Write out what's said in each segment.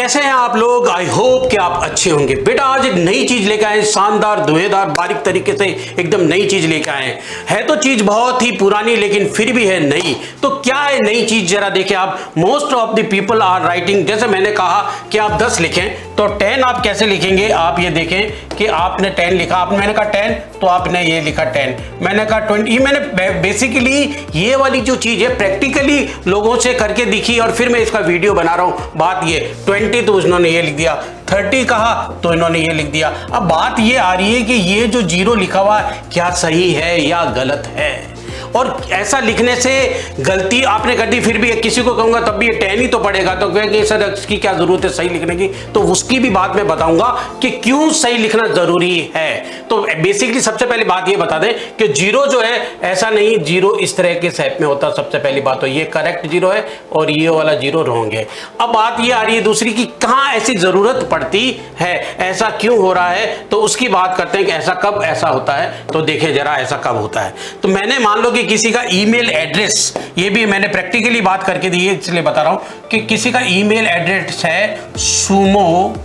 कैसे हैं आप लोग? आई होप कि आप अच्छे होंगे। बेटा आज एक नई चीज लेकर आए, शानदार धुएंधार बारीक तरीके से एकदम नई चीज लेकर आए है। तो चीज बहुत ही पुरानी लेकिन फिर भी है नई। तो क्या है नई चीज जरा देखें आप। Most of the people are writing, जैसे मैंने कहा कि आप 10 लिखें तो 10 आप कैसे लिखेंगे। आप ये देखें कि आपने 10 लिखा, मैंने कहा 10 तो आपने ये लिखा 10, मैंने कहा 20। ये मैंने बेसिकली ये वाली जो चीज है प्रैक्टिकली लोगों से करके दिखी और फिर मैं इसका वीडियो बना रहा हूं। बात ये 20 तो उन्होंने ये लिख दिया, 30 कहा तो इन्होंने ये लिख दिया। अब बात ये आ रही है कि ये जो 0 लिखा हुआ क्या सही है या गलत है। और ऐसा लिखने से गलती आपने कर दी, फिर भी किसी को कहूंगा तब भी ये 10 ही तो पड़ेगा, तो कहेंगे सर इसकी क्या जरूरत है सही लिखने की। तो उसकी भी बात मैं बताऊंगा कि क्यों सही लिखना जरूरी है। तो बेसिकली सबसे पहली बात ये बता दें कि 0 जो है ऐसा नहीं, 0 इस तरह के शेप में होता। सबसे पहली बात तो ये करेक्ट 0 है और ये वाला 0 रॉन्ग है। अब बात ये आ रही है दूसरी की कहां ऐसी जरूरत पड़ती है, ऐसा क्यों हो रहा है, तो उसकी बात करते हैं कि ऐसा कब ऐसा होता है। तो देखें जरा ऐसा कब होता है। तो मैंने मान लो कि किसी का ईमेल एड्रेस, ये भी मैंने प्रैक्टिकली बात करके दी है इसलिए बता रहा हूं कि किसी का ईमेल एड्रेस है सुमो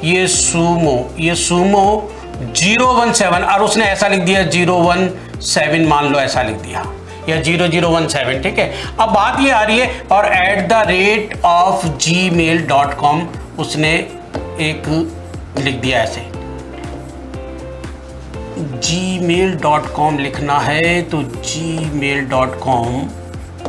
017 और उसने ऐसा लिख दिया 017, मान लो ऐसा लिख दिया या 0017, ठीक है। अब बात ये आ रही है और @gmail.com उसने एक लिख दिया ऐसे gmail.com लिखना है तो gmail.com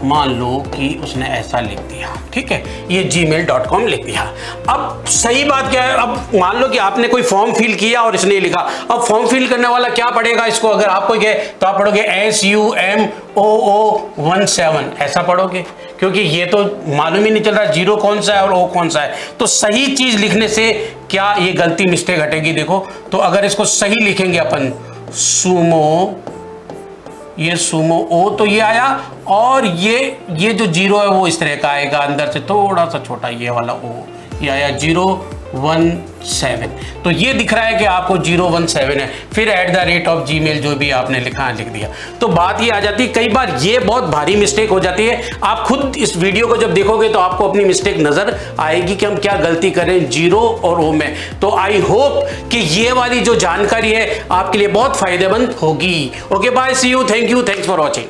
मान लो कि उसने ऐसा लिख दिया, ठीक है, ये gmail.com लिख दिया। अब सही बात क्या है, अब मान लो कि आपने कोई फॉर्म फिल किया और इसने लिखा। अब फॉर्म फिल करने वाला क्या पढ़ेगा इसको, अगर आपको कहे तो आप पढ़ोगे SUMOO17 ऐसा पढ़ोगे, क्योंकि ये तो मालूम ही नहीं चल रहा 0 कौन सा है और O कौन सा है। तो सही चीज लिखने से क्या ये गलती मिस्टेक हटेगी। देखो तो अगर इसको सही लिखेंगे अपन सुमो, ये सुमो O तो ये आया और ये जो 0 है वो इस तरह का आएगा, अंदर से थोड़ा सा छोटा ये वाला O, ये आया 017। तो ये दिख रहा है कि आपको 017 है, फिर @gmail जो भी आपने लिखा है लिख दिया। तो बात ये आ जाती है, कई बार ये बहुत भारी मिस्टेक हो जाती है। आप खुद इस वीडियो को जब देखोगे तो आपको अपनी मिस्टेक नजर आएगी कि हम क्या गलती करें 0 और O में। तो आई होप कि ये वाली जो जानकारी है आपके लिए बहुत फायदेमंद होगी। Okay bye, see you, thank you, thanks for watching.